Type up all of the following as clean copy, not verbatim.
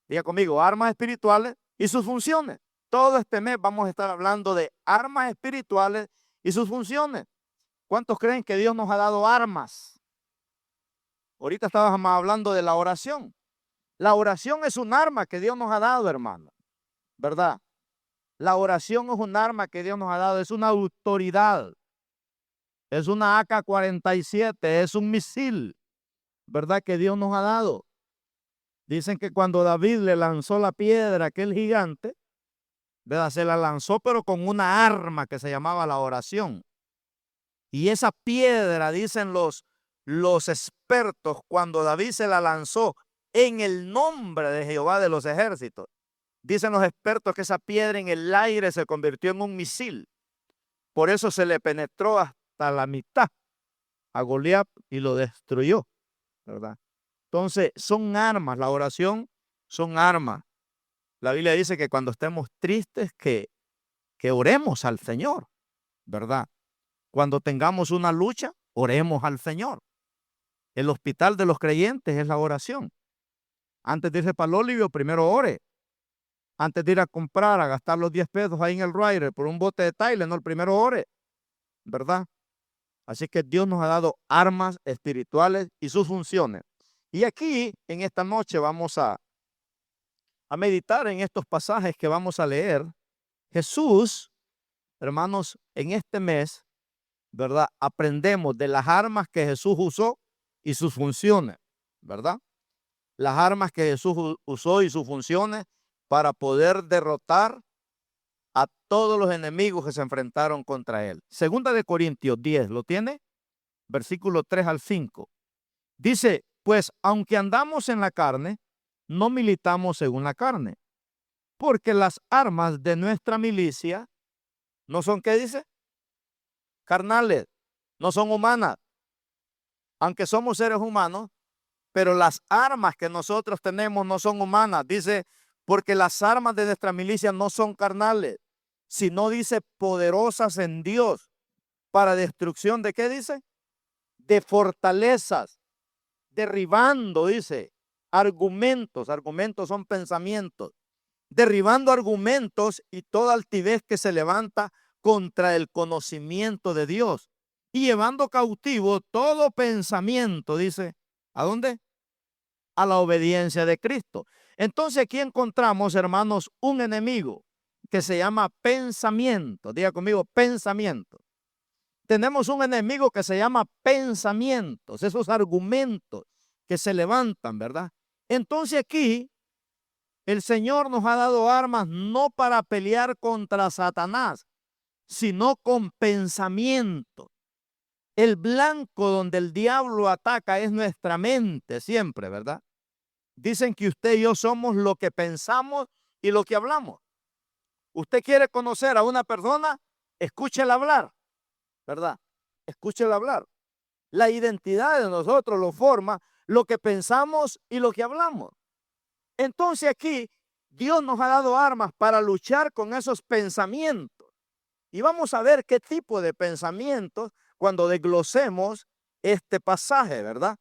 Diga conmigo, armas espirituales y sus funciones. Todo este mes vamos a estar hablando de armas espirituales y sus funciones. ¿Cuántos creen que Dios nos ha dado armas? Ahorita estábamos hablando de la oración. La oración es un arma que Dios nos ha dado, hermano, ¿verdad? La oración es un arma que Dios nos ha dado, es una autoridad, es una AK-47, es un misil, ¿verdad? Que Dios nos ha dado. Dicen que cuando David le lanzó la piedra a aquel gigante, ¿verdad? Se la lanzó pero con una arma que se llamaba la oración. Y esa piedra, dicen los expertos, cuando David se la lanzó en el nombre de Jehová de los ejércitos, dicen los expertos que esa piedra en el aire se convirtió en un misil. Por eso se le penetró hasta la mitad a Goliat y lo destruyó, ¿verdad? Entonces, son armas, la oración son armas. La Biblia dice que cuando estemos tristes, que oremos al Señor, ¿verdad? Cuando tengamos una lucha, oremos al Señor. El hospital de los creyentes es la oración. Antes de irse para el Olivio, primero ore. Antes de ir a comprar, a gastar los 10 pesos ahí en el Ryder por un bote de Tylenol, no, el primero ore, ¿verdad? Así que Dios nos ha dado armas espirituales y sus funciones. Y aquí, en esta noche, vamos a meditar en estos pasajes que vamos a leer. Jesús, hermanos, en este mes, ¿verdad? Aprendemos de las armas que Jesús usó y sus funciones, ¿verdad? Las armas que Jesús usó y sus funciones para poder derrotar a todos los enemigos que se enfrentaron contra él. Segunda de Corintios 10, ¿lo tiene? Versículo 3 al 5. Dice, pues aunque andamos en la carne, no militamos según la carne, porque las armas de nuestra milicia no son, ¿qué dice? Carnales, no son humanas, aunque somos seres humanos, pero las armas que nosotros tenemos no son humanas. Dice, porque las armas de nuestra milicia no son carnales, sino, dice, poderosas en Dios para destrucción de, ¿qué dice? De fortalezas, derribando, dice, argumentos. Argumentos son pensamientos. Derribando argumentos y toda altivez que se levanta contra el conocimiento de Dios y llevando cautivo todo pensamiento, dice, ¿a dónde? A la obediencia de Cristo. Entonces aquí encontramos, hermanos, un enemigo que se llama pensamiento. Diga conmigo, pensamiento. Tenemos un enemigo que se llama pensamientos, esos argumentos que se levantan, ¿verdad? Entonces aquí el Señor nos ha dado armas no para pelear contra Satanás, sino con pensamiento. El blanco donde el diablo ataca es nuestra mente siempre, ¿verdad? Dicen que usted y yo somos lo que pensamos y lo que hablamos. Usted quiere conocer a una persona, escúchela hablar, ¿verdad? Escúchela hablar. La identidad de nosotros lo forma lo que pensamos y lo que hablamos. Entonces aquí Dios nos ha dado armas para luchar con esos pensamientos. Y vamos a ver qué tipo de pensamientos cuando desglosemos este pasaje, ¿verdad?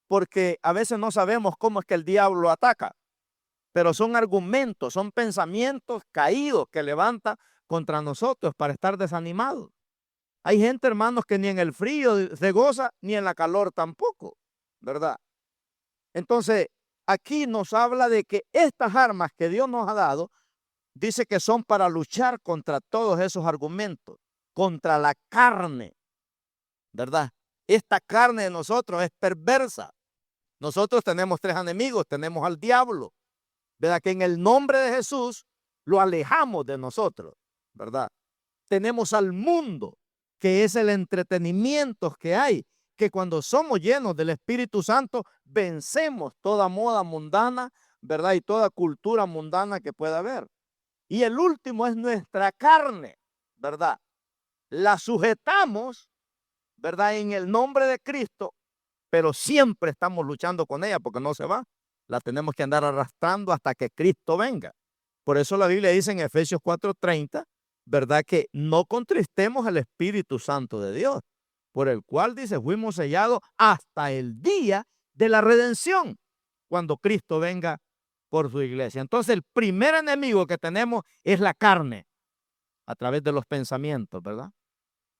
Porque a veces no sabemos cómo es que el diablo ataca, pero son argumentos, son pensamientos caídos que levanta contra nosotros para estar desanimados. Hay gente, hermanos, que ni en el frío se goza, ni en la calor tampoco, ¿verdad? Entonces, aquí nos habla de que estas armas que Dios nos ha dado, dice que son para luchar contra todos esos argumentos, contra la carne, ¿verdad? Esta carne de nosotros es perversa. Nosotros tenemos tres enemigos, tenemos al diablo, ¿verdad? Que en el nombre de Jesús lo alejamos de nosotros, ¿verdad? Tenemos al mundo, que es el entretenimiento que hay, que cuando somos llenos del Espíritu Santo, vencemos toda moda mundana, ¿verdad? Y toda cultura mundana que pueda haber. Y el último es nuestra carne, ¿verdad? La sujetamos, ¿verdad? En el nombre de Cristo, pero siempre estamos luchando con ella porque no se va. La tenemos que andar arrastrando hasta que Cristo venga. Por eso la Biblia dice en Efesios 4:30, ¿verdad? Que no contristemos el Espíritu Santo de Dios, por el cual, dice, fuimos sellados hasta el día de la redención, cuando Cristo venga por su iglesia. Entonces el primer enemigo que tenemos es la carne, a través de los pensamientos, ¿verdad?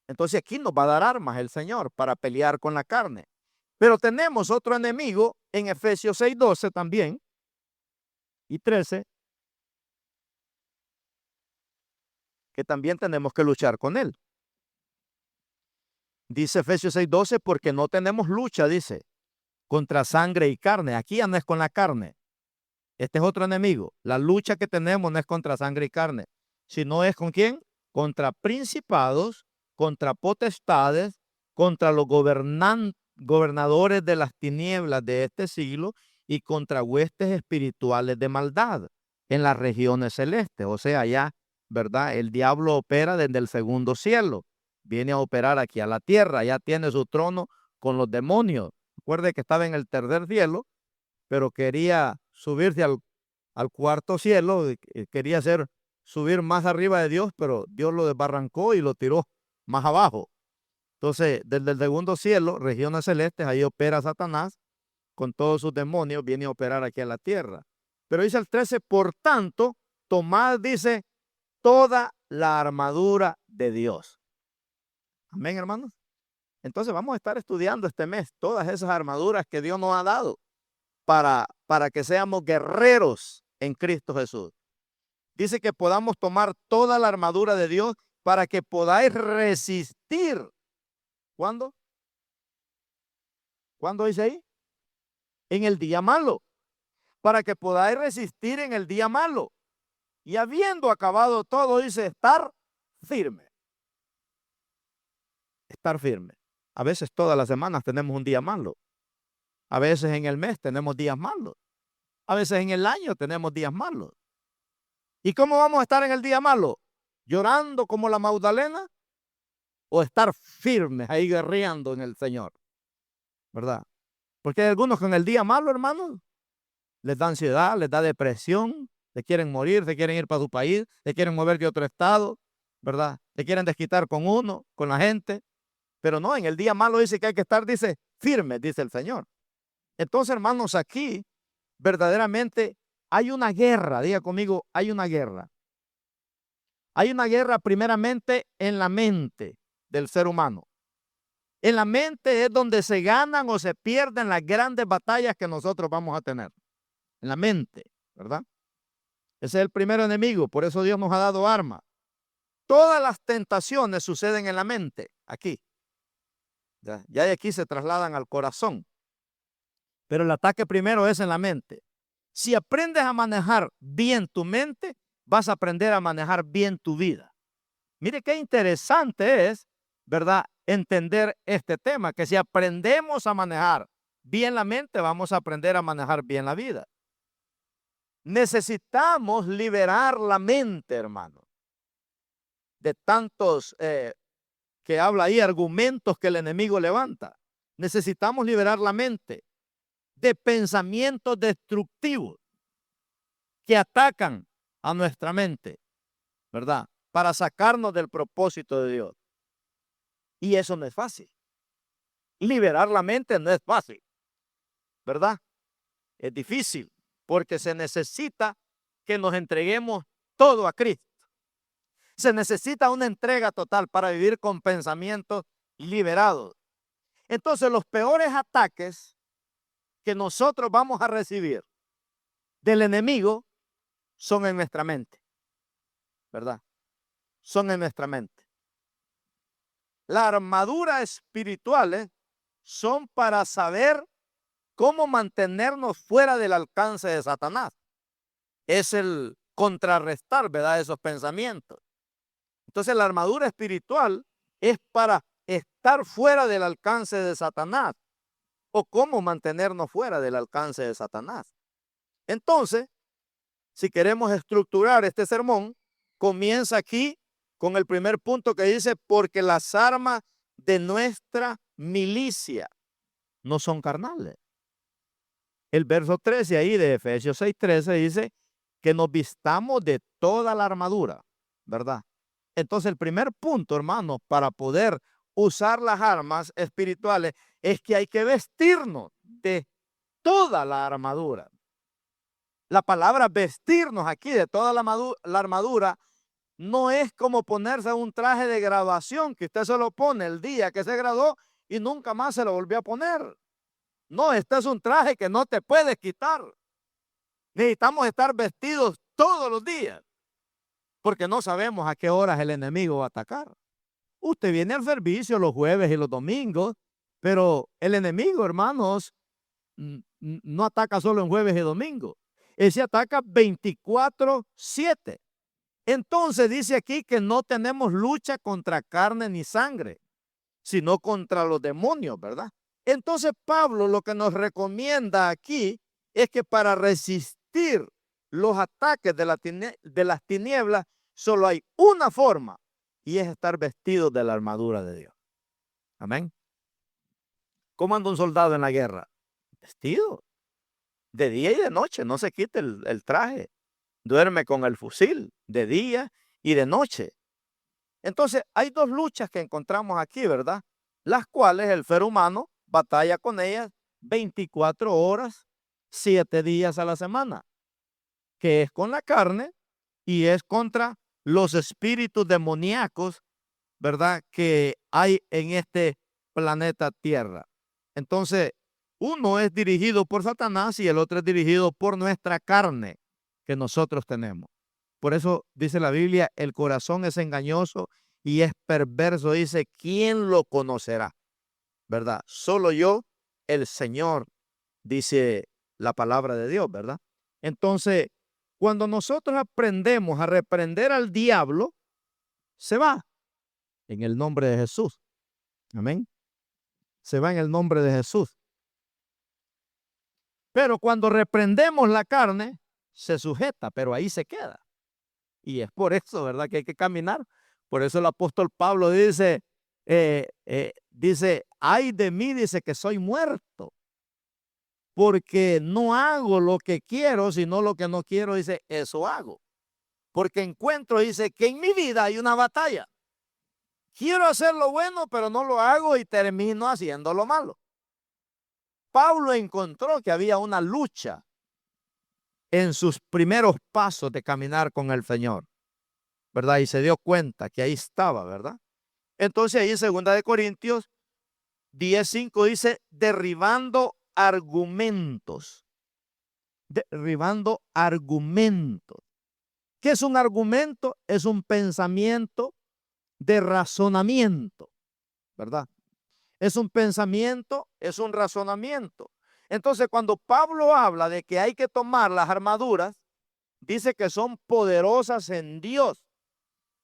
Entonces aquí nos va a dar armas el Señor para pelear con la carne. Pero tenemos otro enemigo en Efesios 6:12 también y 13, que también tenemos que luchar con él. Dice Efesios 6:12, porque no tenemos lucha, dice, contra sangre y carne. Aquí ya no es con la carne. Este es otro enemigo. La lucha que tenemos no es contra sangre y carne, sino es ¿con quién? Contra principados, contra potestades, contra los gobernadores de las tinieblas de este siglo y contra huestes espirituales de maldad en las regiones celestes. O sea, ya, ¿verdad? El diablo opera desde el segundo cielo. Viene a operar aquí a la tierra. Ya tiene su trono con los demonios. Recuerde que estaba en el tercer cielo, pero quería subirse al cuarto cielo, quería subir más arriba de Dios, pero Dios lo desbarrancó y lo tiró más abajo. Entonces, desde el segundo cielo, regiones celestes, ahí opera Satanás con todos sus demonios, viene a operar aquí a la tierra. Pero dice el 13, por tanto, tomad, dice, toda la armadura de Dios. Amén, hermanos. Entonces vamos a estar estudiando este mes todas esas armaduras que Dios nos ha dado para que seamos guerreros en Cristo Jesús. Dice que podamos tomar toda la armadura de Dios para que podáis resistir. ¿Cuándo? ¿Cuándo dice ahí? En el día malo. Para que podáis resistir en el día malo. Y habiendo acabado todo, dice, estar firme. Estar firme. A veces todas las semanas tenemos un día malo. A veces en el mes tenemos días malos. A veces en el año tenemos días malos. ¿Y cómo vamos a estar en el día malo? ¿Llorando como la Magdalena? ¿O estar firmes ahí guerreando en el Señor? ¿Verdad? Porque hay algunos que en el día malo, hermanos, les da ansiedad, les da depresión, se quieren morir, se quieren ir para su país, se quieren mover de otro estado, ¿verdad? Se quieren desquitar con uno, con la gente. Pero no, en el día malo dice que hay que estar, dice, firmes, dice el Señor. Entonces, hermanos, aquí verdaderamente hay una guerra, diga conmigo, hay una guerra. Hay una guerra primeramente en la mente del ser humano. En la mente es donde se ganan o se pierden las grandes batallas que nosotros vamos a tener. En la mente, ¿verdad? Ese es el primer enemigo, por eso Dios nos ha dado armas. Todas las tentaciones suceden en la mente, aquí. Ya de aquí se trasladan al corazón. Pero el ataque primero es en la mente. Si aprendes a manejar bien tu mente, vas a aprender a manejar bien tu vida. Mire qué interesante es, ¿verdad?, entender este tema, que si aprendemos a manejar bien la mente, vamos a aprender a manejar bien la vida. Necesitamos liberar la mente, hermano, de tantos que habla ahí, argumentos que el enemigo levanta. Necesitamos liberar la mente de pensamientos destructivos que atacan a nuestra mente, ¿verdad? Para sacarnos del propósito de Dios. Y eso no es fácil. Liberar la mente no es fácil, ¿verdad? Es difícil porque se necesita que nos entreguemos todo a Cristo. Se necesita una entrega total para vivir con pensamientos liberados. Entonces, los peores ataques que nosotros vamos a recibir del enemigo son en nuestra mente, ¿verdad? Son en nuestra mente. Las armaduras espirituales son para saber cómo mantenernos fuera del alcance de Satanás. Es el contrarrestar, ¿verdad?, esos pensamientos. Entonces la armadura espiritual es para estar fuera del alcance de Satanás o cómo mantenernos fuera del alcance de Satanás. Entonces, si queremos estructurar este sermón, comienza aquí con el primer punto que dice, porque las armas de nuestra milicia no son carnales. El verso 13 ahí de Efesios 6:13 dice que nos vistamos de toda la armadura, ¿verdad? Entonces el primer punto, hermano, para poder usar las armas espirituales es que hay que vestirnos de toda la armadura. La palabra vestirnos aquí de toda la armadura no es como ponerse un traje de graduación que usted se lo pone el día que se graduó y nunca más se lo volvió a poner. No, este es un traje que no te puedes quitar. Necesitamos estar vestidos todos los días porque no sabemos a qué horas el enemigo va a atacar. Usted viene al servicio los jueves y los domingos, pero el enemigo, hermanos, no ataca solo en jueves y domingo. Él se ataca 24/7. Entonces dice aquí que no tenemos lucha contra carne ni sangre, sino contra los demonios, ¿verdad? Entonces Pablo lo que nos recomienda aquí es que para resistir los ataques de las tinieblas solo hay una forma y es estar vestidos de la armadura de Dios. Amén. ¿Cómo anda un soldado en la guerra? Vestido de día y de noche, no se quite el traje. Duerme con el fusil de día y de noche. Entonces, hay dos luchas que encontramos aquí, ¿verdad? Las cuales el ser humano batalla con ellas 24 horas, 7 días a la semana, que es con la carne y es contra los espíritus demoníacos, ¿verdad? Que hay en este planeta Tierra. Entonces, uno es dirigido por Satanás y el otro es dirigido por nuestra carne que nosotros tenemos. Por eso dice la Biblia, el corazón es engañoso y es perverso. Dice, ¿quién lo conocerá? ¿Verdad? Solo yo, el Señor, dice la palabra de Dios, ¿verdad? Entonces, cuando nosotros aprendemos a reprender al diablo, se va en el nombre de Jesús. Amén. Se va en el nombre de Jesús. Pero cuando reprendemos la carne, se sujeta, pero ahí se queda. Y es por eso, ¿verdad? Que hay que caminar. Por eso el apóstol Pablo dice, ay de mí, dice que soy muerto. Porque no hago lo que quiero, sino lo que no quiero, dice, eso hago. Porque encuentro, dice, que en mi vida hay una batalla. Quiero hacer lo bueno, pero no lo hago y termino haciendo lo malo. Pablo encontró que había una lucha en sus primeros pasos de caminar con el Señor, ¿verdad? Y se dio cuenta que ahí estaba, ¿verdad? Entonces ahí en 2 Corintios 10:5 dice, derribando argumentos. Derribando argumentos. ¿Qué es un argumento? Es un pensamiento de razonamiento, ¿verdad? Es un pensamiento, es un razonamiento. Entonces, cuando Pablo habla de que hay que tomar las armaduras, dice que son poderosas en Dios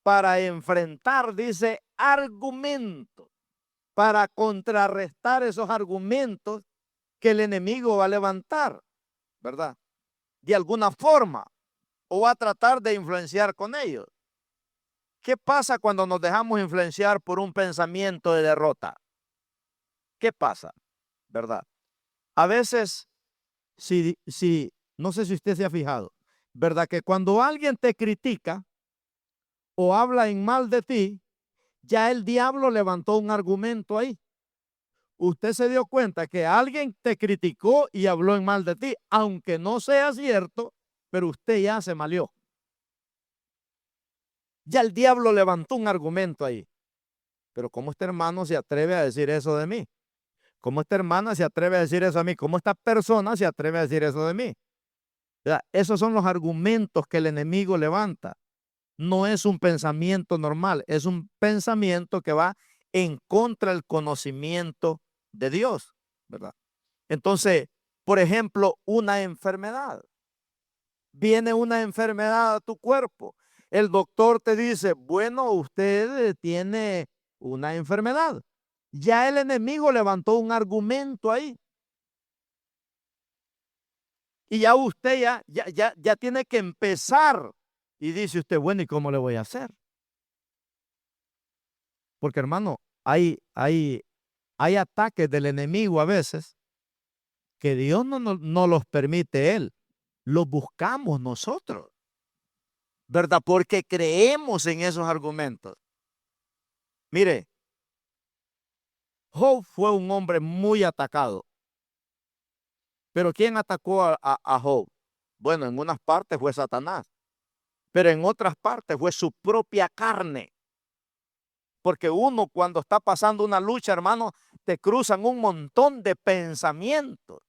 para enfrentar, dice, argumentos, para contrarrestar esos argumentos que el enemigo va a levantar, ¿verdad? De alguna forma, o va a tratar de influenciar con ellos. ¿Qué pasa cuando nos dejamos influenciar por un pensamiento de derrota? ¿Qué pasa? ¿Verdad? A veces, no sé si usted se ha fijado, ¿verdad? Que cuando alguien te critica o habla en mal de ti, ya el diablo levantó un argumento ahí. Usted se dio cuenta que alguien te criticó y habló en mal de ti, aunque no sea cierto, pero usted ya se malió. Ya el diablo levantó un argumento ahí. Pero ¿cómo este hermano se atreve a decir eso de mí? ¿Cómo esta hermana se atreve a decir eso a mí? ¿Cómo esta persona se atreve a decir eso de mí? Esos son los argumentos que el enemigo levanta. No es un pensamiento normal, es un pensamiento que va en contra del conocimiento de Dios, ¿verdad? Entonces, por ejemplo, una enfermedad. Viene una enfermedad a tu cuerpo. El doctor te dice, bueno, usted tiene una enfermedad. Ya el enemigo levantó un argumento ahí. Y ya usted ya tiene que empezar. Y dice usted, bueno, ¿y cómo le voy a hacer? Porque hermano, hay ataques del enemigo a veces que Dios no los permite él. Los buscamos nosotros, ¿verdad? Porque creemos en esos argumentos. Mire, Job fue un hombre muy atacado. Pero ¿quién atacó a Job? Bueno, en unas partes fue Satanás, pero en otras partes fue su propia carne. Porque uno cuando está pasando una lucha, hermano, te cruzan un montón de pensamientos.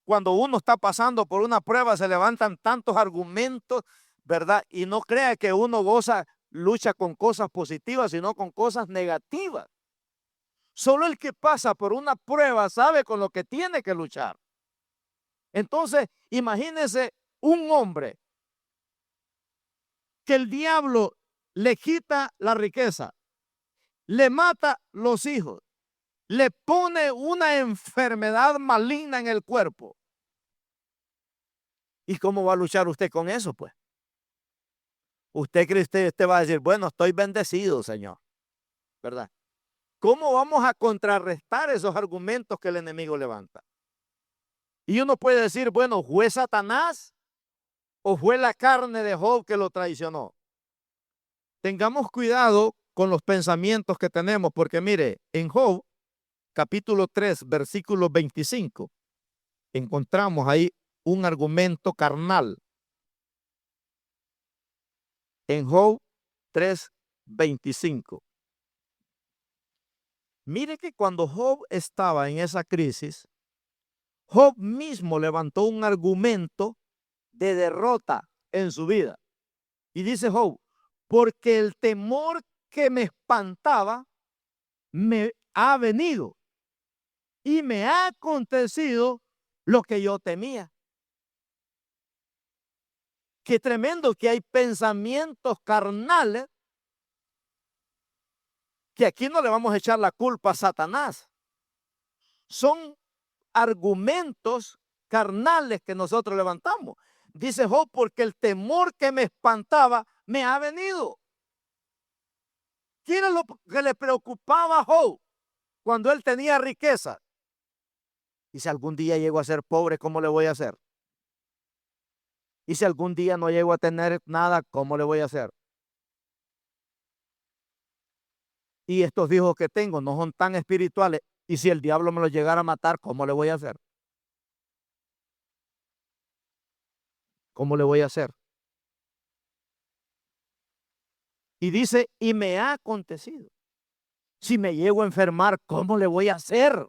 Cuando uno está pasando por una prueba, se levantan tantos argumentos, ¿verdad? Y no crea que uno lucha con cosas positivas, sino con cosas negativas. Solo el que pasa por una prueba sabe con lo que tiene que luchar. Entonces, imagínense un hombre que el diablo le quita la riqueza, le mata los hijos, le pone una enfermedad maligna en el cuerpo. ¿Y cómo va a luchar usted con eso, pues? Usted cree, usted va a decir, bueno, estoy bendecido, Señor, ¿verdad? ¿Cómo vamos a contrarrestar esos argumentos que el enemigo levanta? Y uno puede decir, bueno, ¿fue Satanás o fue la carne de Job que lo traicionó? Tengamos cuidado con los pensamientos que tenemos, porque mire, en Job, capítulo 3, versículo 25, encontramos ahí un argumento carnal. En Job 3, 25. Mire que cuando Job estaba en esa crisis, Job mismo levantó un argumento de derrota en su vida. Y dice Job, porque el temor que me espantaba me ha venido y me ha acontecido lo que yo temía. Qué tremendo que hay pensamientos carnales que aquí no le vamos a echar la culpa a Satanás. Son argumentos carnales que nosotros levantamos. Dice Job, porque el temor que me espantaba me ha venido. ¿Qué era lo que le preocupaba a Job cuando él tenía riqueza? Y si algún día llego a ser pobre, ¿cómo le voy a hacer? Y si algún día no llego a tener nada, ¿cómo le voy a hacer? Y estos hijos que tengo no son tan espirituales. Y si el diablo me los llegara a matar, ¿cómo le voy a hacer? ¿Cómo le voy a hacer? Y dice, y me ha acontecido. Si me llego a enfermar, ¿cómo le voy a hacer?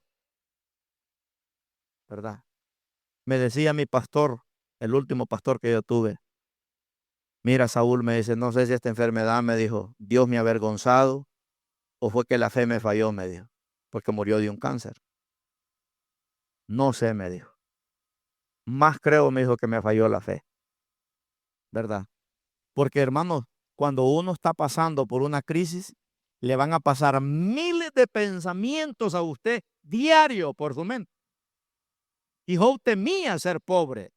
¿Verdad? Me decía mi pastor, el último pastor que yo tuve. Mira, Saúl, me dice, no sé si esta enfermedad, me dijo, Dios me ha avergonzado o fue que la fe me falló, me dijo, porque murió de un cáncer. No sé, me dijo. Más creo, me dijo, que me falló la fe. ¿Verdad? Porque, hermanos, cuando uno está pasando por una crisis, le van a pasar miles de pensamientos a usted diario por su mente. Y Job temía ser pobre.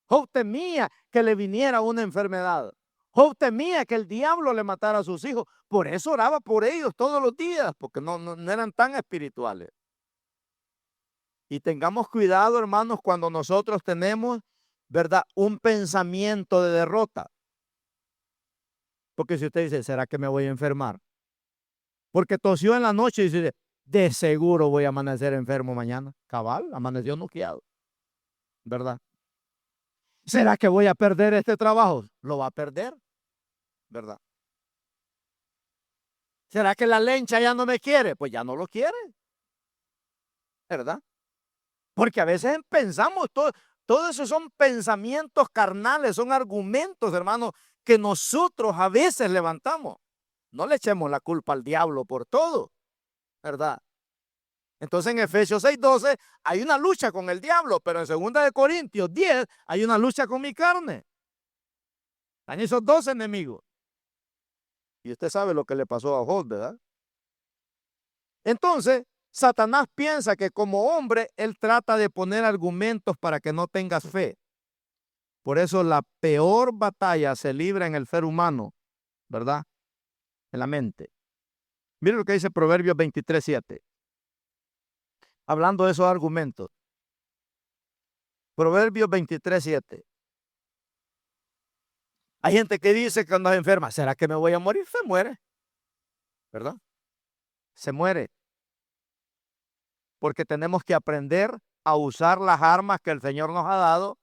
Job temía que le viniera una enfermedad. Job temía que el diablo le matara a sus hijos. Por eso oraba por ellos todos los días, porque no eran tan espirituales. Y tengamos cuidado, hermanos, cuando nosotros tenemos, ¿verdad?, un pensamiento de derrota. Porque si usted dice, ¿será que me voy a enfermar? Porque tosió en la noche y dice, de seguro voy a amanecer enfermo mañana. Cabal, amaneció noqueado, ¿verdad? ¿Será que voy a perder este trabajo? Lo va a perder, ¿verdad? ¿Será que la lencha ya no me quiere? Pues ya no lo quiere, ¿verdad? Porque a veces pensamos, todo eso son pensamientos carnales, son argumentos, hermanos, que nosotros a veces levantamos. No le echemos la culpa al diablo por todo, ¿verdad? Entonces en Efesios 6:12 hay una lucha con el diablo, pero en 2 Corintios 10 hay una lucha con mi carne. Están esos dos enemigos. Y usted sabe lo que le pasó a Job, ¿verdad? Entonces, Satanás piensa que como hombre, él trata de poner argumentos para que no tengas fe. Por eso la peor batalla se libra en el ser humano, ¿verdad? En la mente. Mire lo que dice Proverbios 23:7. Hablando de esos argumentos. Proverbios 23:7. Hay gente que dice que cuando es enferma, ¿será que me voy a morir? Se muere, ¿verdad? Se muere. Porque tenemos que aprender a usar las armas que el Señor nos ha dado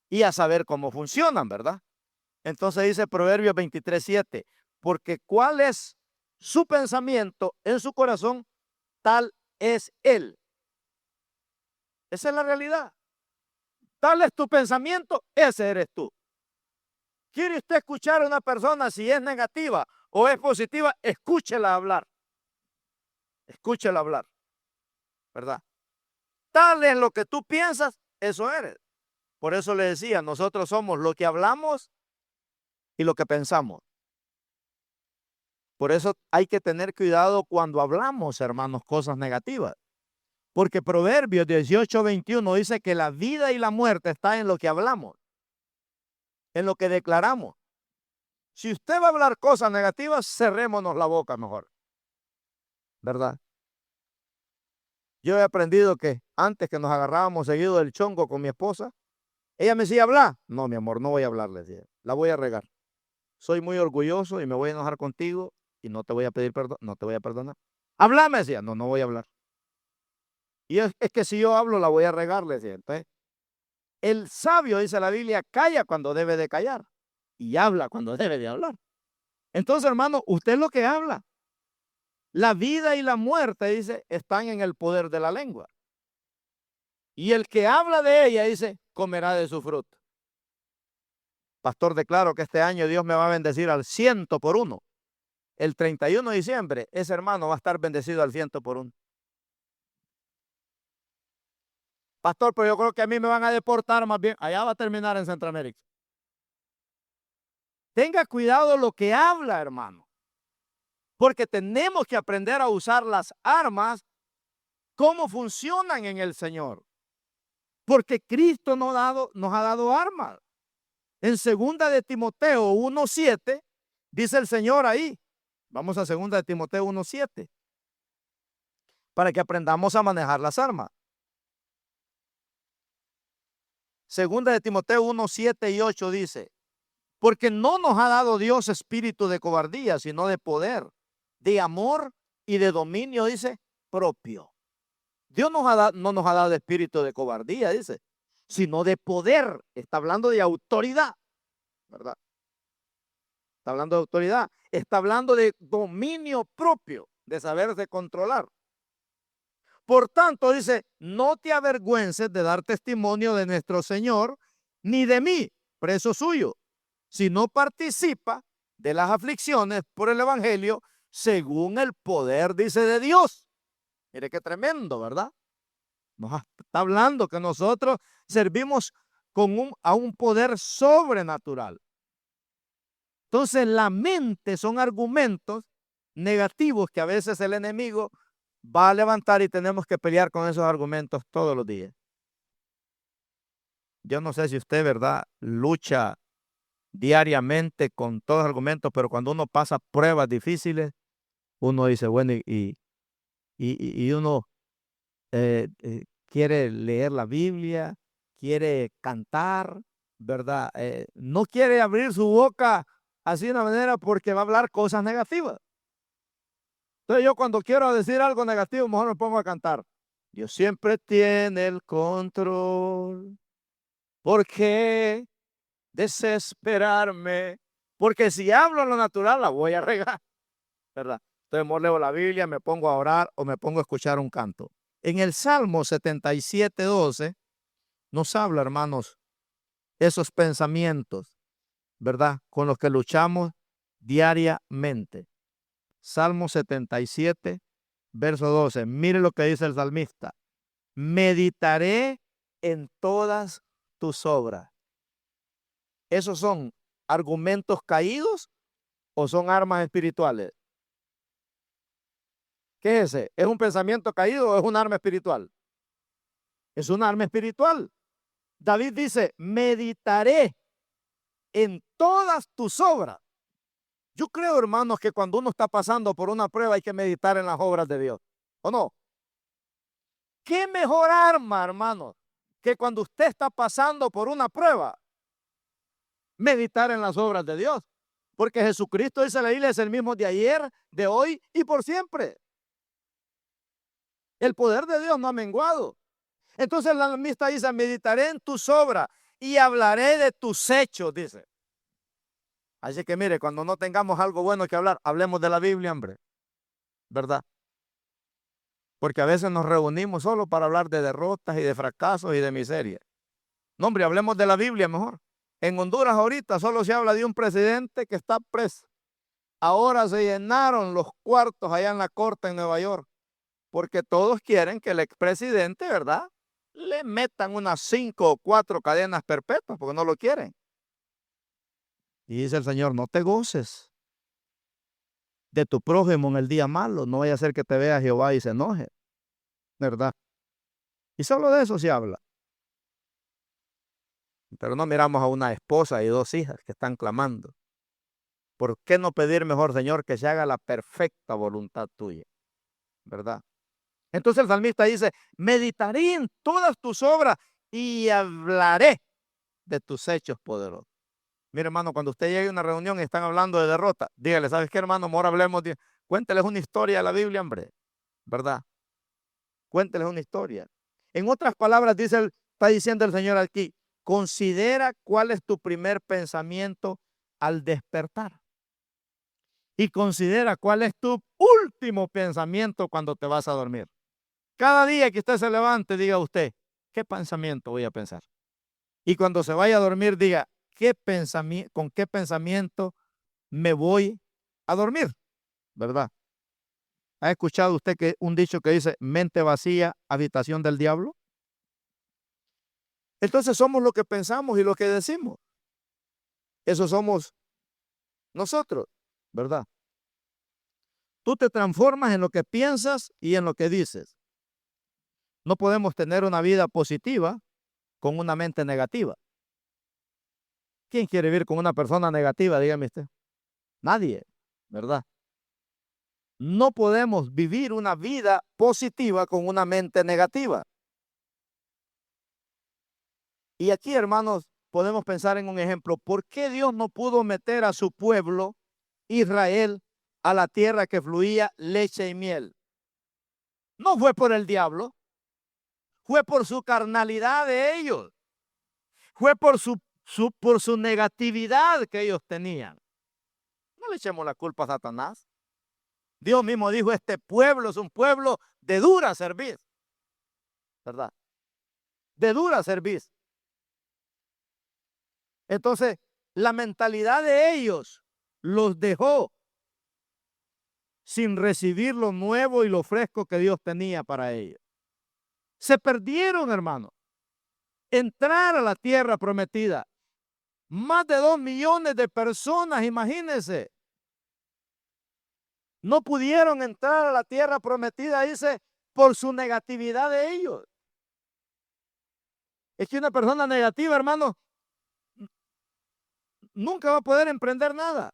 y a saber cómo funcionan, ¿verdad? Entonces dice Proverbios 23:7, porque cuál es su pensamiento en su corazón, tal es él. Esa es la realidad. Tal es tu pensamiento, ese eres tú. ¿Quiere usted escuchar a una persona si es negativa o es positiva? Escúchela hablar. Escúchela hablar, ¿verdad? Tal es lo que tú piensas, eso eres. Por eso le decía, nosotros somos lo que hablamos y lo que pensamos. Por eso hay que tener cuidado cuando hablamos, hermanos, cosas negativas. Porque Proverbios 18:21 dice que la vida y la muerte está en lo que hablamos, en lo que declaramos. Si usted va a hablar cosas negativas, cerrémonos la boca mejor, ¿verdad? Yo he aprendido que antes que nos agarrábamos seguido del chongo con mi esposa, ella me decía, habla. No, mi amor, no voy a hablar, le decía. La voy a regar. Soy muy orgulloso y me voy a enojar contigo y no te voy a pedir perdón, no te voy a perdonar. Habla, me decía. No, no voy a hablar. Y es que si yo hablo, la voy a regar, le decía. Entonces, el sabio, dice la Biblia, calla cuando debe de callar y habla cuando debe de hablar. Entonces, hermano, usted es lo que habla. La vida y la muerte, dice, están en el poder de la lengua. Y el que habla de ella, dice, comerá de su fruto. Pastor, declaro que este año Dios me va a bendecir al 100%. El 31 de diciembre, ese hermano va a estar bendecido al 100%. Pastor, pero yo creo que a mí me van a deportar más bien. Allá va a terminar en Centroamérica. Tenga cuidado lo que habla, hermano. Porque tenemos que aprender a usar las armas como funcionan en el Señor. Porque Cristo nos ha dado armas. En 2 de Timoteo 1:7 dice el Señor ahí. Vamos a 2 de Timoteo 1:7 para que aprendamos a manejar las armas. 2 de Timoteo 1:7 y 8 dice, porque no nos ha dado Dios espíritu de cobardía, sino de poder, de amor y de dominio, dice, propio. Dios no nos ha dado espíritu de cobardía, dice, sino de poder. Está hablando de autoridad, ¿verdad? Está hablando de autoridad. Está hablando de dominio propio, de saberse controlar. Por tanto, dice, no te avergüences de dar testimonio de nuestro Señor, ni de mí, preso suyo, sino participa de las aflicciones por el Evangelio según el poder, dice, de Dios. Mire qué tremendo, ¿verdad? Nos está hablando que nosotros servimos a un poder sobrenatural. Entonces, la mente son argumentos negativos que a veces el enemigo va a levantar y tenemos que pelear con esos argumentos todos los días. Yo no sé si usted, ¿verdad?, lucha diariamente con todos los argumentos, pero cuando uno pasa pruebas difíciles, uno dice, bueno, y uno quiere leer la Biblia, quiere cantar, ¿verdad? No quiere abrir su boca así de una manera porque va a hablar cosas negativas. Entonces yo cuando quiero decir algo negativo, mejor me pongo a cantar. Dios siempre tiene el control. ¿Por qué desesperarme? Porque si hablo lo natural, la voy a regar, ¿verdad? Entonces mejor leo la Biblia, me pongo a orar o me pongo a escuchar un canto. En el Salmo 77:12 nos habla, hermanos, esos pensamientos, ¿verdad?, con los que luchamos diariamente. Salmo 77, verso 12. Mire lo que dice el salmista. Meditaré en todas tus obras. ¿Esos son argumentos caídos o son armas espirituales? ¿Qué es ese? ¿Es un pensamiento caído o es un arma espiritual? Es un arma espiritual. David dice, meditaré en todas tus obras. Yo creo, hermanos, que cuando uno está pasando por una prueba hay que meditar en las obras de Dios. ¿O no? ¿Qué mejor arma, hermanos, que cuando usted está pasando por una prueba? Meditar en las obras de Dios. Porque Jesucristo, dice la Biblia, es el mismo de ayer, de hoy y por siempre. El poder de Dios no ha menguado. Entonces el salmista dice, meditaré en tus obras. y hablaré de tus hechos, dice. Así que mire, cuando no tengamos algo bueno que hablar, hablemos de la Biblia, hombre, ¿verdad? Porque a veces nos reunimos solo para hablar de derrotas y de fracasos y de miseria. No, hombre, hablemos de la Biblia mejor. En Honduras ahorita solo se habla de un presidente que está preso. Ahora se llenaron los cuartos allá en la corte en Nueva York, porque todos quieren que el expresidente, ¿verdad?, le metan unas 5 o 4 cadenas perpetuas, porque no lo quieren. Y dice el Señor, no te goces de tu prójimo en el día malo, no vaya a ser que te vea Jehová y se enoje, ¿verdad? Y solo de eso se habla. Pero no miramos a una esposa y 2 hijas que están clamando. ¿Por qué no pedir mejor, Señor, que se haga la perfecta voluntad tuya? ¿Verdad? Entonces el salmista dice, meditaré en todas tus obras y hablaré de tus hechos poderosos. Mire, hermano, cuando usted llegue a una reunión y están hablando de derrota, dígale, ¿sabes qué, hermano? Ahora hablemos cuénteles una historia de la Biblia, hombre, ¿verdad? Cuénteles una historia. En otras palabras, está diciendo el Señor aquí, considera cuál es tu primer pensamiento al despertar. Y considera cuál es tu último pensamiento cuando te vas a dormir. Cada día que usted se levante, diga usted, ¿qué pensamiento voy a pensar? Y cuando se vaya a dormir, diga, ¿con qué pensamiento me voy a dormir? ¿Verdad? ¿Ha escuchado usted un dicho que dice, mente vacía, habitación del diablo? Entonces somos lo que pensamos y lo que decimos. Eso somos nosotros, ¿verdad? Tú te transformas en lo que piensas y en lo que dices. No podemos tener una vida positiva con una mente negativa. ¿Quién quiere vivir con una persona negativa? Dígame usted. Nadie, ¿verdad? No podemos vivir una vida positiva con una mente negativa. Y aquí, hermanos, podemos pensar en un ejemplo. ¿Por qué Dios no pudo meter a su pueblo, Israel, a la tierra que fluía leche y miel? No fue por el diablo, fue por su carnalidad de ellos, fue por su negatividad que ellos tenían. No le echemos la culpa a Satanás. Dios mismo dijo, este pueblo es un pueblo de dura cerviz, ¿verdad? De dura cerviz. Entonces, la mentalidad de ellos los dejó sin recibir lo nuevo y lo fresco que Dios tenía para ellos. Se perdieron, hermano. Entrar a la tierra prometida. Más de 2 millones de personas, imagínense. No pudieron entrar a la tierra prometida, dice, por su negatividad de ellos. Es que una persona negativa, hermano, nunca va a poder emprender nada.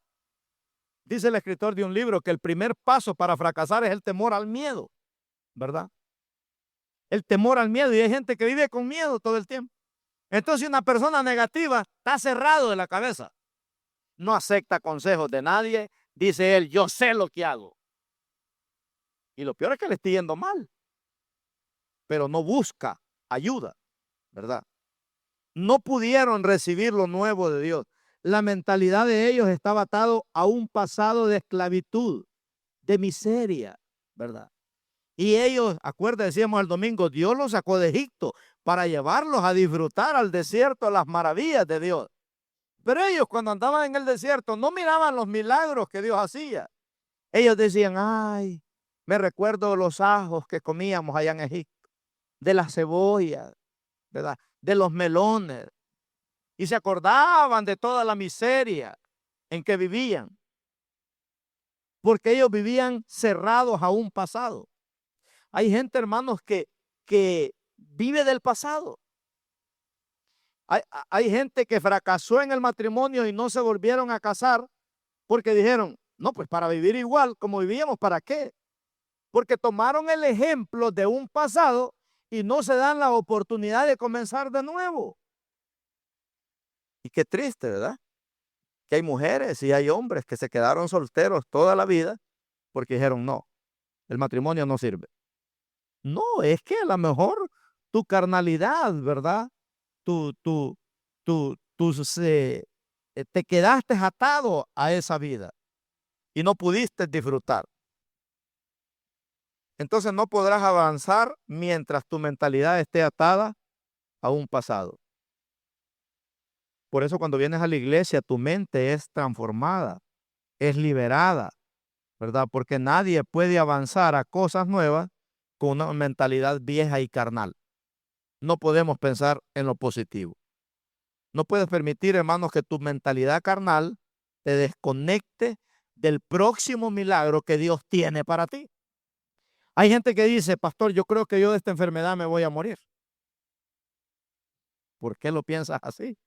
Dice el escritor de un libro que el primer paso para fracasar es el temor al miedo, ¿verdad? El temor al miedo, y hay gente que vive con miedo todo el tiempo. Entonces una persona negativa está cerrado de la cabeza. No acepta consejos de nadie. Dice él, yo sé lo que hago. Y lo peor es que le esté yendo mal. Pero no busca ayuda, ¿verdad? No pudieron recibir lo nuevo de Dios. La mentalidad de ellos estaba atado a un pasado de esclavitud, de miseria, ¿verdad? Y ellos, acuérdense, decíamos el domingo, Dios los sacó de Egipto para llevarlos a disfrutar al desierto las maravillas de Dios. Pero ellos cuando andaban en el desierto no miraban los milagros que Dios hacía. Ellos decían, ay, me recuerdo los ajos que comíamos allá en Egipto, de las cebollas, ¿verdad? De los melones. Y se acordaban de toda la miseria en que vivían. Porque ellos vivían cerrados a un pasado. Hay gente, hermanos, que vive del pasado. Hay gente que fracasó en el matrimonio y no se volvieron a casar porque dijeron, no, pues para vivir igual como vivíamos, ¿para qué? Porque tomaron el ejemplo de un pasado y no se dan la oportunidad de comenzar de nuevo. Y qué triste, ¿verdad? Que hay mujeres y hay hombres que se quedaron solteros toda la vida porque dijeron, no, el matrimonio no sirve. No, es que a lo mejor tu carnalidad, ¿verdad? Tu te quedaste atado a esa vida y no pudiste disfrutar. Entonces no podrás avanzar mientras tu mentalidad esté atada a un pasado. Por eso cuando vienes a la iglesia, tu mente es transformada, es liberada, ¿verdad? Porque nadie puede avanzar a cosas nuevas con una mentalidad vieja y carnal. No podemos pensar en lo positivo. No puedes permitir, hermanos, que tu mentalidad carnal te desconecte del próximo milagro que Dios tiene para ti. Hay gente que dice, pastor, yo creo que yo de esta enfermedad me voy a morir. ¿Por qué lo piensas así?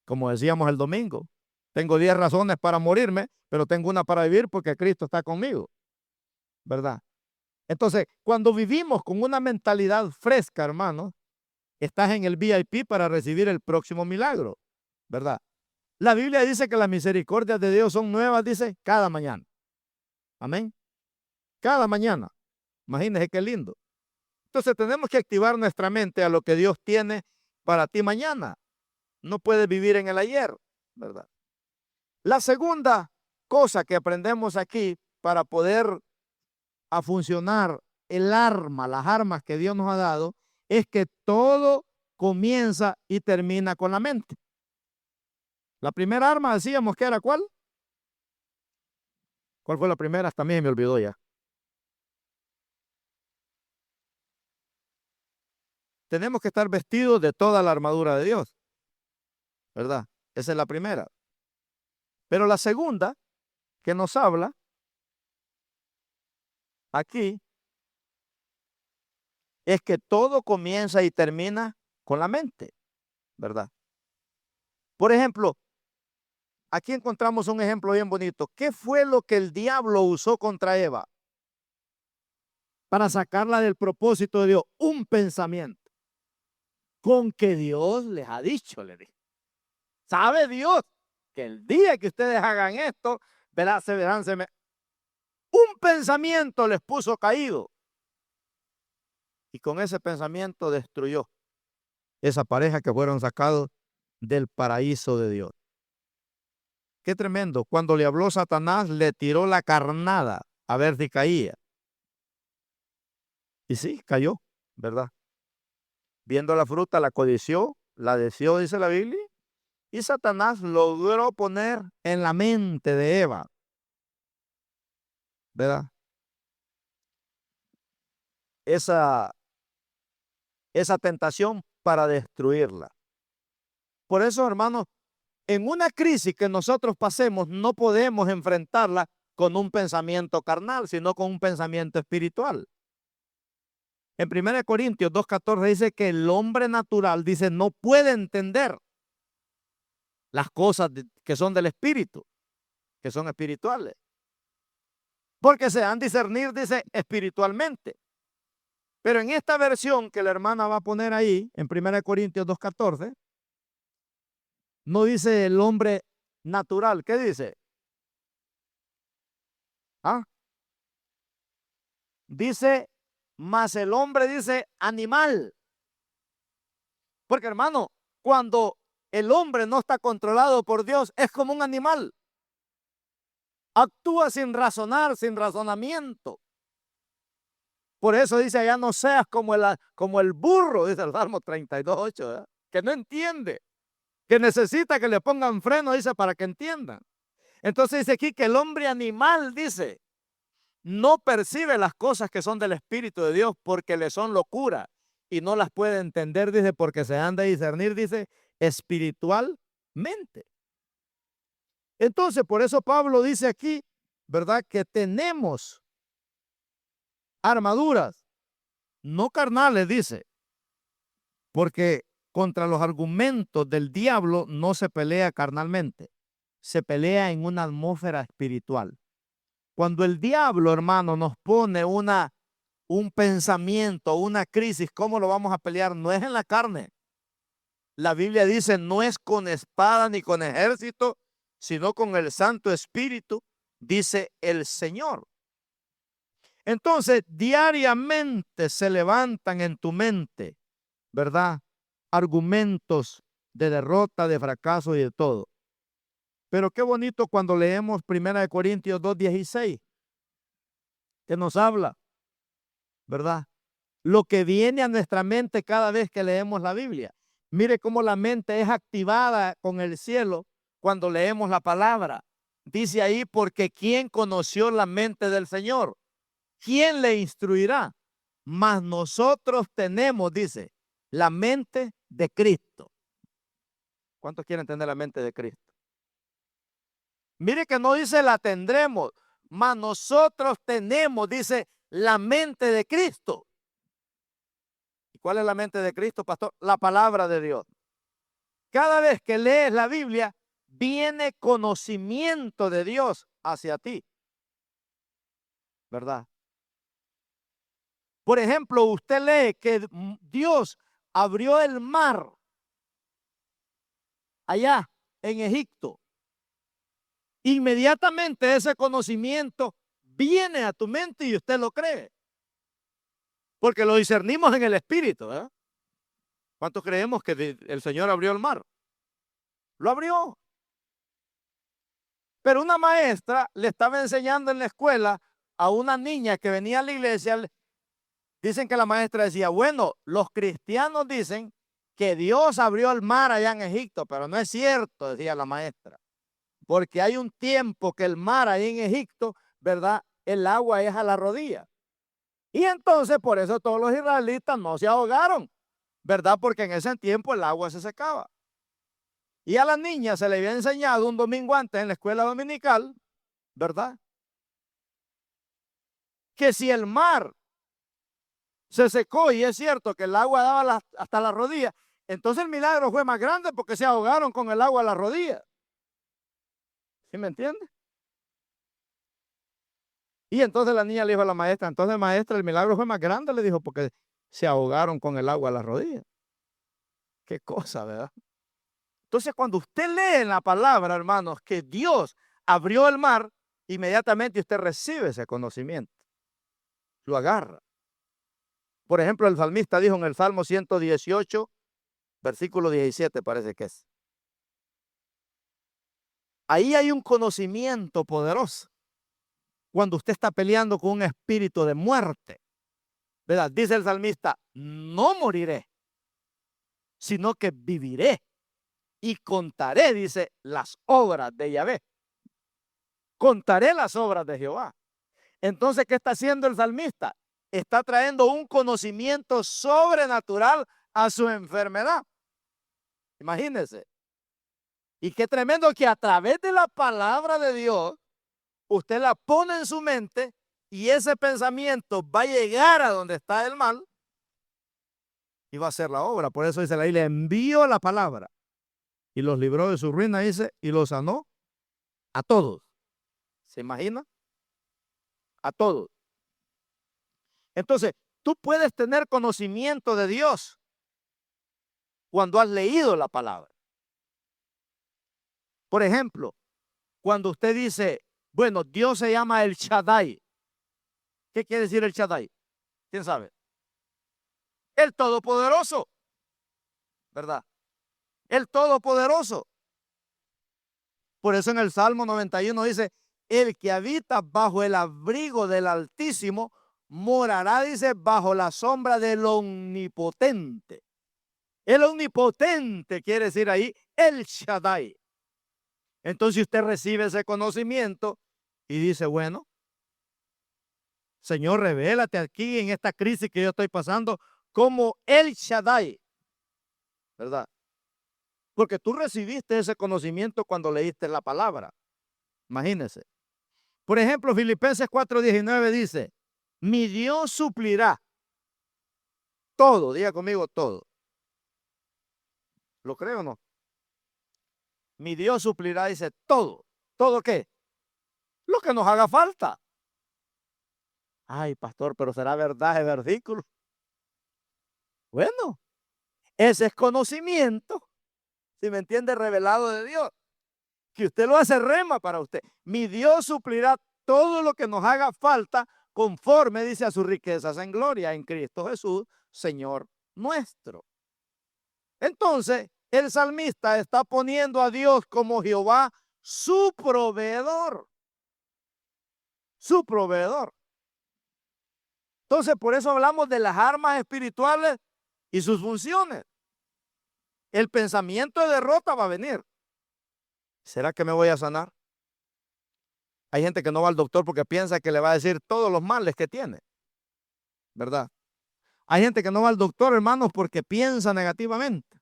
Como decíamos el domingo, tengo 10 razones para morirme, pero tengo una para vivir porque Cristo está conmigo, ¿verdad? Entonces, cuando vivimos con una mentalidad fresca, hermano, estás en el VIP para recibir el próximo milagro, ¿verdad? La Biblia dice que las misericordias de Dios son nuevas, dice, cada mañana. Amén. Cada mañana. Imagínese qué lindo. Entonces tenemos que activar nuestra mente a lo que Dios tiene para ti mañana. No puedes vivir en el ayer, ¿verdad? La segunda cosa que aprendemos aquí para poder a funcionar las armas que Dios nos ha dado, es que todo comienza y termina con la mente. La primera arma decíamos que era ¿cuál? ¿Cuál fue la primera? También me olvidó ya. Tenemos que estar vestidos de toda la armadura de Dios, ¿verdad? Esa es la primera. Pero la segunda que nos habla aquí es que todo comienza y termina con la mente, ¿verdad? Por ejemplo, aquí encontramos un ejemplo bien bonito. ¿Qué fue lo que el diablo usó contra Eva para sacarla del propósito de Dios? Un pensamiento. Con que Dios les ha dicho, le dijo. ¿Sabe Dios que el día que ustedes hagan esto, verán, un pensamiento les puso caído? Y con ese pensamiento destruyó esa pareja que fueron sacados del paraíso de Dios. Qué tremendo. Cuando le habló Satanás, le tiró la carnada a ver si caía. Y sí, cayó, ¿verdad? Viendo la fruta, la codició, la deseó, dice la Biblia, y Satanás logró poner en la mente de Eva, ¿verdad? Esa tentación para destruirla. Por eso, hermanos, en una crisis que nosotros pasemos, no podemos enfrentarla con un pensamiento carnal, sino con un pensamiento espiritual. En 1 Corintios 2:14 dice que el hombre natural, dice, no puede entender las cosas que son del espíritu, que son espirituales. Porque se han de discernir, dice, espiritualmente. Pero en esta versión que la hermana va a poner ahí, en 1 Corintios 2:14, no dice el hombre natural. ¿Qué dice? ¿Ah? Dice, más el hombre dice animal. Porque hermano, cuando el hombre no está controlado por Dios, es como un animal. Actúa sin razonar, sin razonamiento. Por eso dice, ya no seas como el burro, dice el Salmo 32:8, que no entiende, que necesita que le pongan freno, dice, para que entiendan. Entonces dice aquí que el hombre animal, dice, no percibe las cosas que son del Espíritu de Dios porque le son locura y no las puede entender, dice, porque se han de discernir, dice, espiritualmente. Entonces, por eso Pablo dice aquí, ¿verdad? Que tenemos armaduras, no carnales, dice, porque contra los argumentos del diablo no se pelea carnalmente, se pelea en una atmósfera espiritual. Cuando el diablo, hermano, nos pone un pensamiento, una crisis, ¿cómo lo vamos a pelear? No es en la carne. La Biblia dice, no es con espada ni con ejército, sino con el Santo Espíritu, dice el Señor. Entonces, diariamente se levantan en tu mente, ¿verdad? Argumentos de derrota, de fracaso y de todo. Pero qué bonito cuando leemos 1 Corintios 2:16, que nos habla, ¿verdad? Lo que viene a nuestra mente cada vez que leemos la Biblia. Mire cómo la mente es activada con el cielo cuando leemos la palabra. Dice ahí, porque ¿quién conoció la mente del Señor? ¿Quién le instruirá? Mas nosotros tenemos, dice, la mente de Cristo. ¿Cuántos quieren tener la mente de Cristo? Mire que no dice la tendremos, mas nosotros tenemos, dice, la mente de Cristo. ¿Y cuál es la mente de Cristo, pastor? La palabra de Dios. Cada vez que lees la Biblia, viene conocimiento de Dios hacia ti, ¿verdad? Por ejemplo, usted lee que Dios abrió el mar allá en Egipto. Inmediatamente ese conocimiento viene a tu mente y usted lo cree. Porque lo discernimos en el espíritu, ¿eh? ¿Cuántos creemos que el Señor abrió el mar? Lo abrió. Pero una maestra le estaba enseñando en la escuela a una niña que venía a la iglesia. Dicen que la maestra decía, bueno, los cristianos dicen que Dios abrió el mar allá en Egipto, pero no es cierto, decía la maestra. Porque hay un tiempo que el mar ahí en Egipto, ¿verdad? El agua es a la rodilla. Y entonces por eso todos los israelitas no se ahogaron, ¿verdad? Porque en ese tiempo el agua se secaba. Y a la niña se le había enseñado un domingo antes en la escuela dominical, ¿verdad? Que si el mar se secó y es cierto que el agua daba hasta la rodilla, entonces el milagro fue más grande porque se ahogaron con el agua a la rodilla. ¿Sí me entiende? Y entonces la niña le dijo a la maestra, entonces maestra, el milagro fue más grande, le dijo, porque se ahogaron con el agua a la rodilla. Qué cosa, ¿verdad? Entonces cuando usted lee en la palabra, hermanos, que Dios abrió el mar, inmediatamente usted recibe ese conocimiento. Lo agarra. Por ejemplo, el salmista dijo en el Salmo 118, versículo 17 parece que es. Ahí hay un conocimiento poderoso. Cuando usted está peleando con un espíritu de muerte, ¿verdad? Dice el salmista, no moriré, sino que viviré y contaré, dice, las obras de Yahvé. Contaré las obras de Jehová. Entonces, ¿qué está haciendo el salmista? Está trayendo un conocimiento sobrenatural a su enfermedad. Imagínense. Y qué tremendo que a través de la palabra de Dios, usted la pone en su mente y ese pensamiento va a llegar a donde está el mal y va a hacer la obra. Por eso dice la Biblia, envió la palabra y los libró de su ruina, dice, y los sanó a todos. ¿Se imagina? A todos. Entonces, tú puedes tener conocimiento de Dios cuando has leído la palabra. Por ejemplo, cuando usted dice, bueno, Dios se llama el Shaddai. ¿Qué quiere decir el Shaddai? ¿Quién sabe? El Todopoderoso, ¿verdad? El Todopoderoso. Por eso en el Salmo 91 dice, el que habita bajo el abrigo del Altísimo morará, dice, bajo la sombra del Omnipotente. El Omnipotente quiere decir ahí el Shaddai. Entonces usted recibe ese conocimiento y dice, bueno, Señor, revélate aquí en esta crisis que yo estoy pasando como el Shaddai, ¿verdad? Porque tú recibiste ese conocimiento cuando leíste la palabra. Imagínese. Por ejemplo, Filipenses 4:19 dice, mi Dios suplirá todo, diga conmigo todo. ¿Lo creo o no? Mi Dios suplirá, dice todo. ¿Todo qué? Lo que nos haga falta. Ay, pastor, pero ¿será verdad ese versículo? Bueno, ese es conocimiento, si me entiende, revelado de Dios. Que usted lo hace rema para usted. Mi Dios suplirá todo lo que nos haga falta conforme, dice, a sus riquezas en gloria en Cristo Jesús, Señor nuestro. Entonces, El salmista está poniendo a Dios como Jehová, su proveedor. Su proveedor. Entonces, por eso hablamos de las armas espirituales y sus funciones. El pensamiento de derrota va a venir. ¿Será que me voy a sanar? Hay gente que no va al doctor porque piensa que le va a decir todos los males que tiene, ¿verdad? Hay gente que no va al doctor, hermanos, porque piensa negativamente.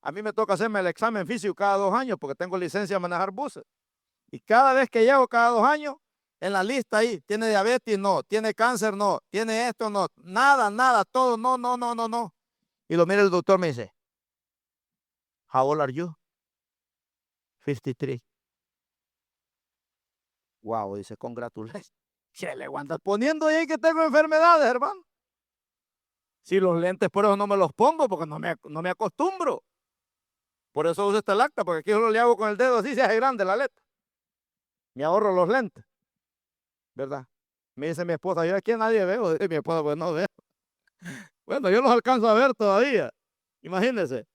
A mí me toca hacerme el examen físico cada 2 años porque tengo licencia de manejar buses. Y cada vez que llego, cada 2 años, en la lista ahí, tiene diabetes, no, tiene cáncer, no, tiene esto, no, nada, todo, no. Y lo mira el doctor, me dice, how old are you? 53. Wow, dice, congratulations. ¿Qué le andas poniendo ahí que tengo enfermedades, hermano? Si los lentes por eso no me los pongo, porque no me acostumbro. Por eso uso esta lacta, porque aquí yo le hago con el dedo así, se hace grande la letra. Me ahorro los lentes, ¿verdad? Me dice mi esposa, yo aquí nadie veo. Dice mi esposa, pues no veo. Bueno, yo los alcanzo a ver todavía. Imagínense.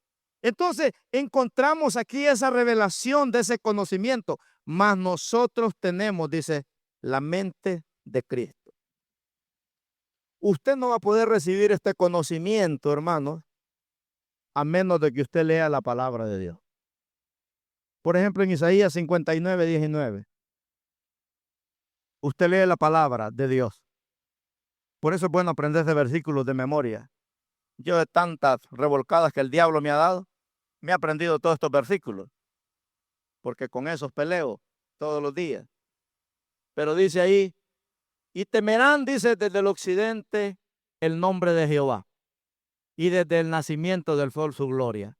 Entonces, encontramos aquí esa revelación de ese conocimiento. Mas nosotros tenemos, dice, la mente de Cristo. Usted no va a poder recibir este conocimiento, hermanos, a menos de que usted lea la palabra de Dios. Por ejemplo, en Isaías 59:19. Usted lee la palabra de Dios. Por eso es bueno aprender ese versículo de memoria. Yo de tantas revolcadas que el diablo me ha dado, me he aprendido todos estos versículos, porque con esos peleo todos los días. Pero dice ahí, y temerán, dice, desde el occidente el nombre de Jehová, y desde el nacimiento del sol su gloria.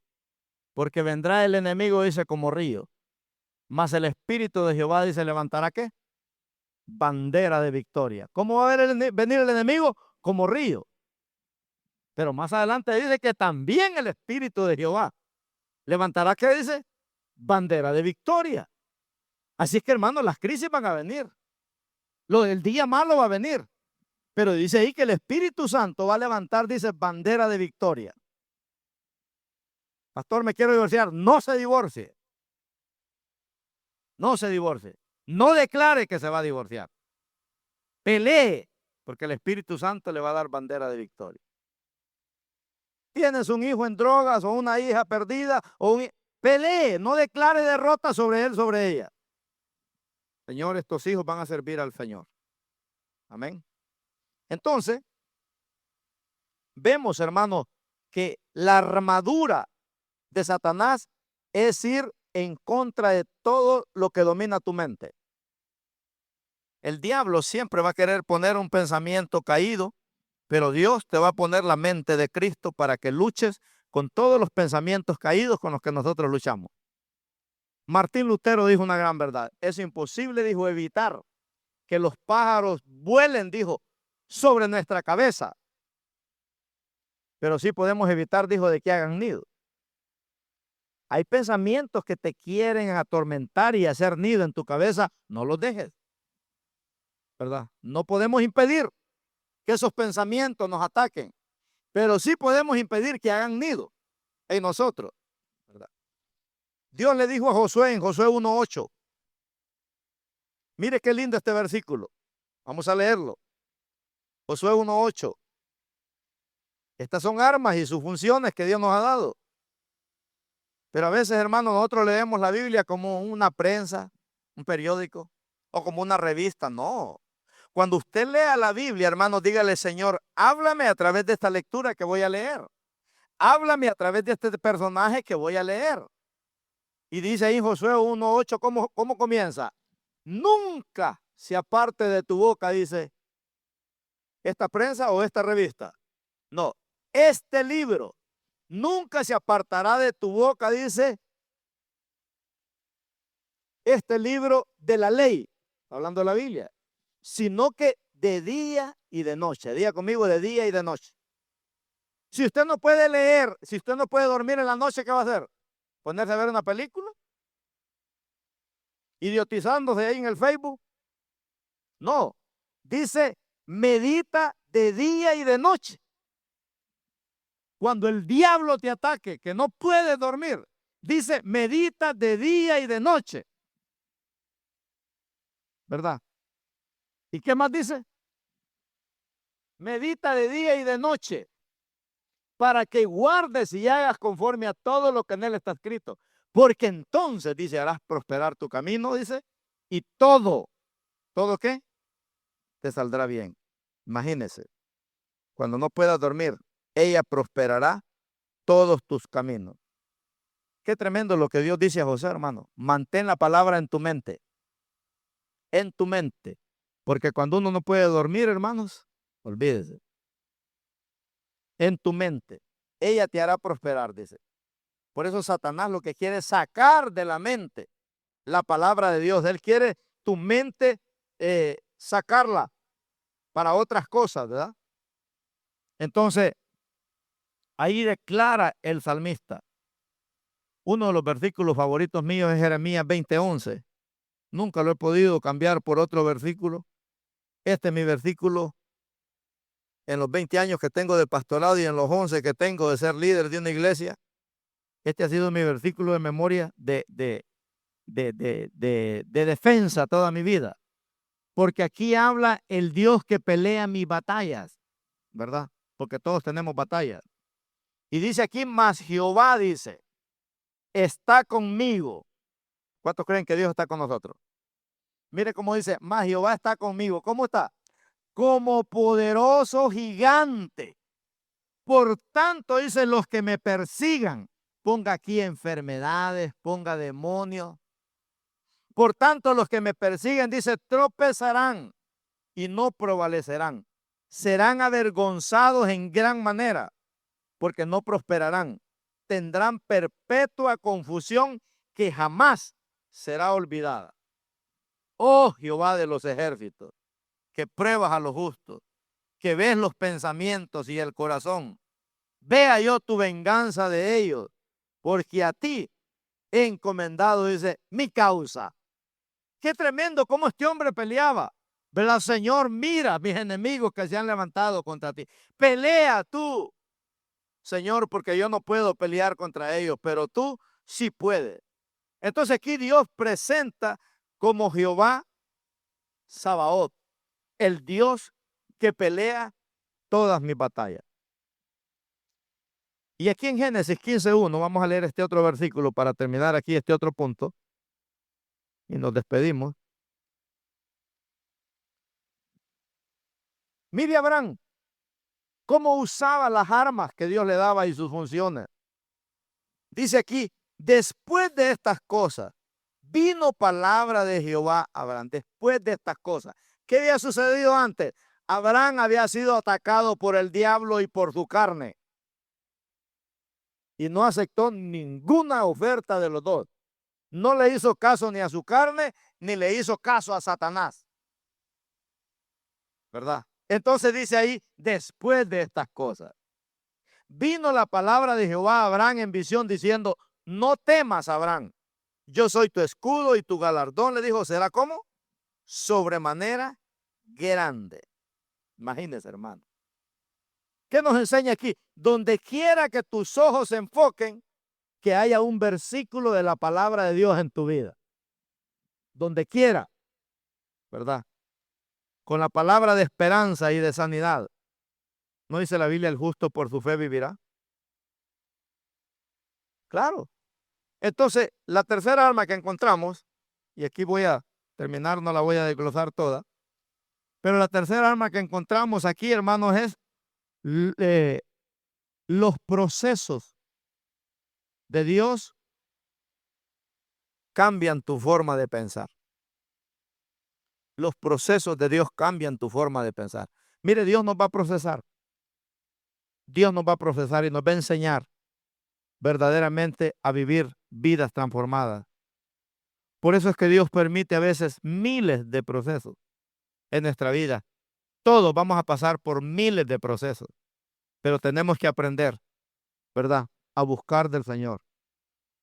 Porque vendrá el enemigo, dice, como río, mas el espíritu de Jehová, dice, levantará ¿qué? Bandera de victoria. ¿Cómo va a venir el enemigo? Como río. Pero más adelante dice que también el espíritu de Jehová levantará, ¿qué dice? Bandera de victoria. Así es que, hermanos, las crisis van a venir. El día malo va a venir. Pero dice ahí que el Espíritu Santo va a levantar, dice, bandera de victoria. Pastor, me quiero divorciar. No se divorcie. No se divorcie. No declare que se va a divorciar. Pelee, porque el Espíritu Santo le va a dar bandera de victoria. Tienes un hijo en drogas o una hija perdida, pelee, no declare derrota sobre él, sobre ella. Señor, estos hijos van a servir al Señor. Amén. Entonces, vemos, hermanos, que la armadura de Satanás es ir en contra de todo lo que domina tu mente. El diablo siempre va a querer poner un pensamiento caído, pero Dios te va a poner la mente de Cristo para que luches con todos los pensamientos caídos con los que nosotros luchamos. Martín Lutero dijo una gran verdad. Es imposible, dijo, evitar que los pájaros vuelen, dijo, sobre nuestra cabeza. Pero sí podemos evitar, dijo, de que hagan nido. Hay pensamientos que te quieren atormentar y hacer nido en tu cabeza. No los dejes, ¿verdad? No podemos impedir que esos pensamientos nos ataquen, pero sí podemos impedir que hagan nido en nosotros, ¿verdad? Dios le dijo a Josué en Josué 1:8. Mire qué lindo este versículo. Vamos a leerlo. Josué 1:8. Estas son armas y sus funciones que Dios nos ha dado. Pero a veces, hermanos, nosotros leemos la Biblia como una prensa, un periódico o como una revista. No. Cuando usted lea la Biblia, hermanos, dígale, Señor, háblame a través de esta lectura que voy a leer. Háblame a través de este personaje que voy a leer. Y dice ahí en Josué 1:8, ¿cómo comienza? Nunca se aparte de tu boca, dice, esta prensa o esta revista. No, este libro nunca se apartará de tu boca, dice, este libro de la ley, hablando de la Biblia, sino que de día y de noche. Diga conmigo, de día y de noche. Si usted no puede leer, si usted no puede dormir en la noche, ¿qué va a hacer? ¿Ponerse a ver una película? ¿Idiotizándose ahí en el Facebook? No, dice, medita de día y de noche. Cuando el diablo te ataque, que no puedes dormir, dice, medita de día y de noche. ¿Verdad? ¿Y qué más dice? Medita de día y de noche, para que guardes y hagas conforme a todo lo que en él está escrito. Porque entonces, dice, harás prosperar tu camino, dice, y ¿todo qué? Te saldrá bien. Imagínese, cuando no puedas dormir, ella prosperará todos tus caminos. Qué tremendo lo que Dios dice a José, hermano. Mantén la palabra en tu mente. En tu mente. Porque cuando uno no puede dormir, hermanos, olvídese. En tu mente. Ella te hará prosperar, dice. Por eso Satanás lo que quiere es sacar de la mente la palabra de Dios. Él quiere tu mente sacarla para otras cosas, ¿verdad? Entonces, ahí declara el salmista. Uno de los versículos favoritos míos es Jeremías 20:11. Nunca lo he podido cambiar por otro versículo. Este es mi versículo en los 20 años que tengo de pastorado y en los 11 que tengo de ser líder de una iglesia. Este ha sido mi versículo de memoria de defensa toda mi vida. Porque aquí habla el Dios que pelea mis batallas, ¿verdad? Porque todos tenemos batallas. Y dice aquí, mas Jehová dice, está conmigo. ¿Cuántos creen que Dios está con nosotros? Mire cómo dice, mas Jehová está conmigo. ¿Cómo está? Como poderoso gigante. Por tanto, dice, los que me persigan, ponga aquí enfermedades, ponga demonios. Por tanto, los que me persiguen, dice, tropezarán y no prevalecerán. Serán avergonzados en gran manera, porque no prosperarán. Tendrán perpetua confusión que jamás será olvidada. Oh Jehová de los ejércitos, que pruebas a los justos, que ves los pensamientos y el corazón. Vea yo tu venganza de ellos, porque a ti he encomendado, dice, mi causa. Qué tremendo cómo este hombre peleaba. ¿Verdad, Señor? Mira mis enemigos que se han levantado contra ti. Pelea tú, Señor, porque yo no puedo pelear contra ellos, pero tú sí puedes. Entonces aquí Dios presenta como Jehová Sabaoth, el Dios que pelea todas mis batallas. Y aquí en Génesis 15:1 vamos a leer este otro versículo para terminar aquí este otro punto y nos despedimos. Mire Abraham cómo usaba las armas que Dios le daba y sus funciones. Dice aquí, después de estas cosas, vino palabra de Jehová a Abraham. Después de estas cosas, ¿qué había sucedido antes? Abraham había sido atacado por el diablo y por su carne. Y no aceptó ninguna oferta de los dos. No le hizo caso ni a su carne, ni le hizo caso a Satanás. ¿Verdad? Entonces dice ahí, después de estas cosas, vino la palabra de Jehová a Abraham en visión diciendo, no temas, Abraham, yo soy tu escudo y tu galardón. Le dijo, ¿será cómo? Sobremanera grande. Imagínese, hermano. ¿Qué nos enseña aquí? Donde quiera que tus ojos se enfoquen, que haya un versículo de la palabra de Dios en tu vida. Donde quiera, ¿verdad? Con la palabra de esperanza y de sanidad. ¿No dice la Biblia, el justo por su fe vivirá? Claro. Entonces, la tercera arma que encontramos, y aquí voy a terminar, no la voy a desglosar toda, pero la tercera arma que encontramos aquí, hermanos, es los procesos de Dios cambian tu forma de pensar. Los procesos de Dios cambian tu forma de pensar. Mire, Dios nos va a procesar. Dios nos va a procesar y nos va a enseñar verdaderamente a vivir vidas transformadas. Por eso es que Dios permite a veces miles de procesos en nuestra vida. Todos vamos a pasar por miles de procesos, pero tenemos que aprender, ¿verdad?, a buscar del Señor.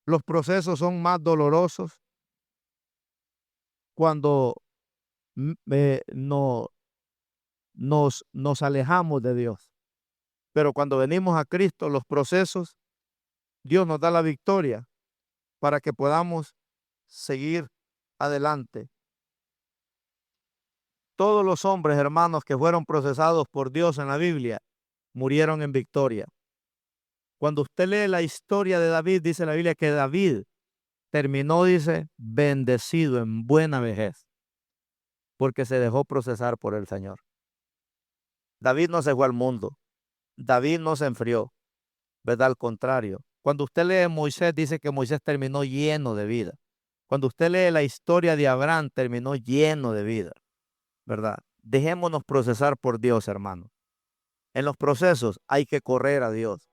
Los procesos son más dolorosos cuando nos alejamos de Dios. Pero cuando venimos a Cristo, los procesos, Dios nos da la victoria para que podamos seguir adelante. Todos los hombres, hermanos, que fueron procesados por Dios en la Biblia, murieron en victoria. Cuando usted lee la historia de David, dice la Biblia que David terminó, dice, bendecido en buena vejez, porque se dejó procesar por el Señor. David no se fue al mundo. David no se enfrió, ¿verdad? Al contrario. Cuando usted lee Moisés, dice que Moisés terminó lleno de vida. Cuando usted lee la historia de Abraham, terminó lleno de vida, ¿verdad? Dejémonos procesar por Dios, hermano. En los procesos hay que correr a Dios.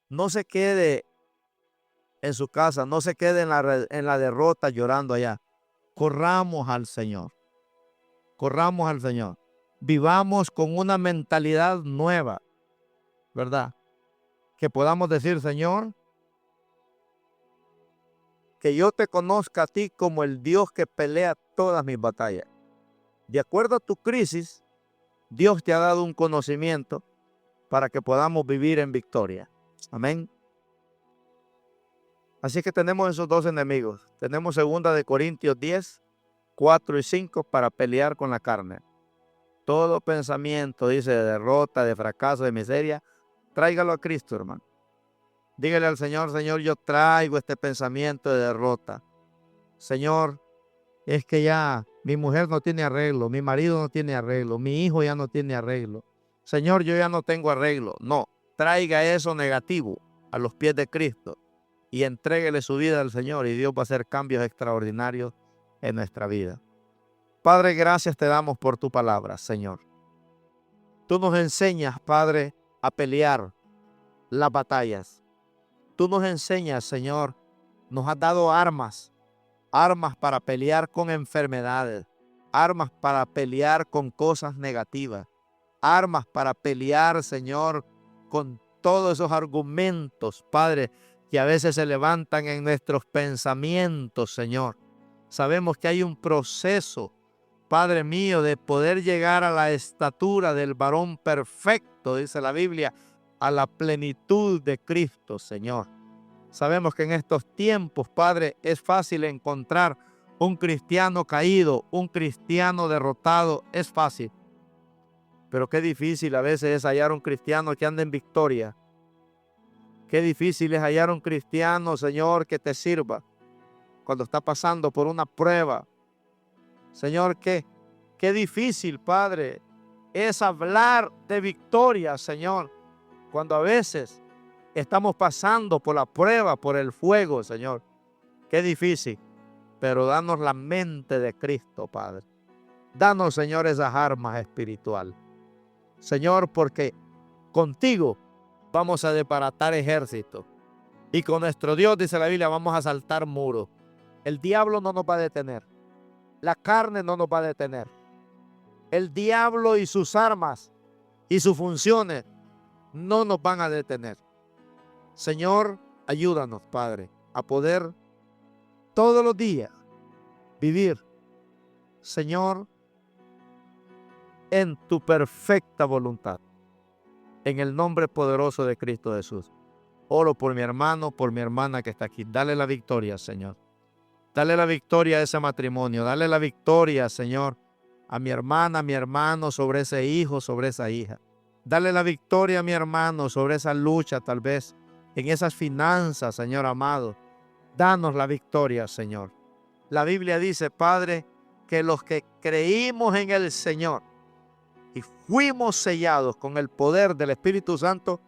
No se quede en su casa, no se quede en la derrota llorando allá. Corramos al Señor. Corramos al Señor. Vivamos con una mentalidad nueva, ¿verdad? Que podamos decir, Señor, que yo te conozca a ti como el Dios que pelea todas mis batallas. De acuerdo a tu crisis, Dios te ha dado un conocimiento para que podamos vivir en victoria. Amén. Así que tenemos esos dos enemigos. Tenemos 2 Corintios 10, 4 y 5 para pelear con la carne. Todo pensamiento, dice, de derrota, de fracaso, de miseria, tráigalo a Cristo, hermano. Dígale al Señor, Señor, yo traigo este pensamiento de derrota. Señor, es que ya mi mujer no tiene arreglo, mi marido no tiene arreglo, mi hijo ya no tiene arreglo. Señor, yo ya no tengo arreglo. No, traiga eso negativo a los pies de Cristo y entréguele su vida al Señor y Dios va a hacer cambios extraordinarios en nuestra vida. Padre, gracias te damos por tu palabra, Señor. Tú nos enseñas, Padre, a pelear las batallas. Tú nos enseñas, Señor, nos has dado armas para pelear con enfermedades, armas para pelear con cosas negativas, armas para pelear, Señor, con todos esos argumentos, Padre, que a veces se levantan en nuestros pensamientos, Señor. Sabemos que hay un proceso, Padre mío, de poder llegar a la estatura del varón perfecto, dice la Biblia, a la plenitud de Cristo, Señor. Sabemos que en estos tiempos, Padre, es fácil encontrar un cristiano caído, un cristiano derrotado, es fácil. Pero qué difícil a veces es hallar un cristiano que anda en victoria. Qué difícil es hallar un cristiano, Señor, que te sirva cuando está pasando por una prueba. Señor, qué difícil, Padre, es hablar de victoria, Señor, cuando a veces estamos pasando por la prueba, por el fuego, Señor. Qué difícil, pero danos la mente de Cristo, Padre. Danos, Señor, esas armas espirituales. Señor, porque contigo vamos a desbaratar ejércitos. Y con nuestro Dios, dice la Biblia, vamos a saltar muros. El diablo no nos va a detener. La carne no nos va a detener. El diablo y sus armas y sus funciones no nos van a detener. Señor, ayúdanos, Padre, a poder todos los días vivir, Señor, en tu perfecta voluntad. En el nombre poderoso de Cristo Jesús. Oro por mi hermano, por mi hermana que está aquí. Dale la victoria, Señor. Dale la victoria a ese matrimonio. Dale la victoria, Señor, a mi hermana, a mi hermano, sobre ese hijo, sobre esa hija. Dale la victoria a mi hermano sobre esa lucha, tal vez, en esas finanzas, Señor amado. Danos la victoria, Señor. La Biblia dice, Padre, que los que creímos en el Señor y fuimos sellados con el poder del Espíritu Santo,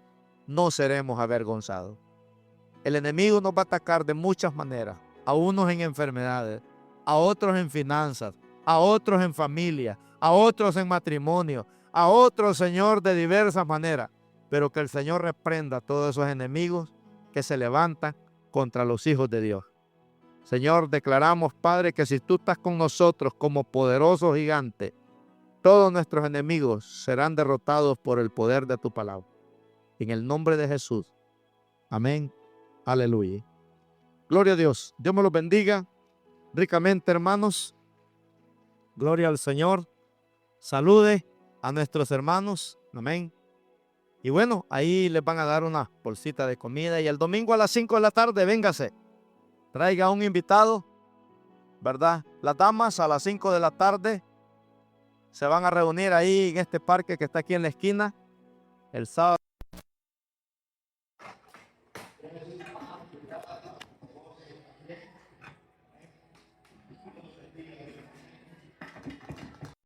no seremos avergonzados. El enemigo nos va a atacar de muchas maneras, a unos en enfermedades, a otros en finanzas, a otros en familia, a otros en matrimonio, a otros, Señor, de diversas maneras. Pero que el Señor reprenda a todos esos enemigos que se levantan contra los hijos de Dios. Señor, declaramos, Padre, que si tú estás con nosotros como poderoso gigante, todos nuestros enemigos serán derrotados por el poder de tu palabra. En el nombre de Jesús. Amén. Aleluya. Gloria a Dios. Dios me los bendiga ricamente, hermanos. Gloria al Señor. Salude a nuestros hermanos. Amén. Y bueno, ahí les van a dar una bolsita de comida. Y el domingo a las 5 de la tarde, véngase. Traiga un invitado, ¿verdad? Las damas a las 5 de la tarde se van a reunir ahí en este parque que está aquí en la esquina el sábado.